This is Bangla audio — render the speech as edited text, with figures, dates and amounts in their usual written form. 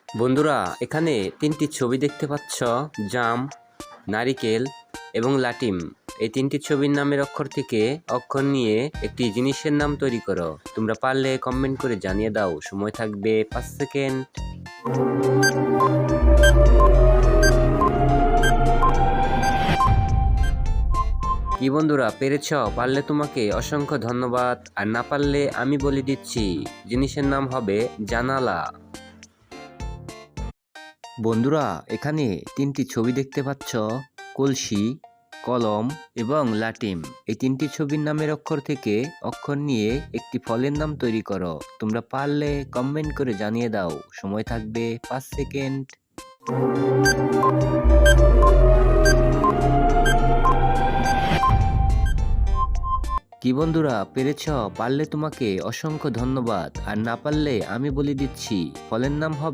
বন্ধুরা, এখানে তিনটি ছবি দেখতে পাচ্ছ, জাম, নারিকেল এবং লাটিম। এই তিনটি ছবির নামের অক্ষর থেকে অক্ষর নিয়ে একটি জিনিসের নাম তৈরি করো। তোমরা পারলে কমেন্ট করে জানিয়ে দাও। সময় থাকবে 5 সেকেন্ড। কি বন্ধুরা, পেরেছ? পারলে তোমাকে অসংখ্য ধন্যবাদ, আর না পারলে আমি বলে দিচ্ছি, জিনিসের নাম হবে জানালা। বন্ধুরা, এখানে তিনটি ছবি দেখতে পাচ্ছ, কলসি, কলম এবং লাটিম। এই তিনটি ছবির নামের অক্ষর থেকে অক্ষর নিয়ে একটি ফলের নাম তৈরি করো। তোমরা পারলে কমেন্ট করে জানিয়ে দাও। সময় থাকবে 5 সেকেন্ড। কি বন্ধুরা, পেরেছ? পারলে তোমাকে অসংখ্য ধন্যবাদ, আর না পারলে আমি বলে দিচ্ছি, ফলের নাম হবে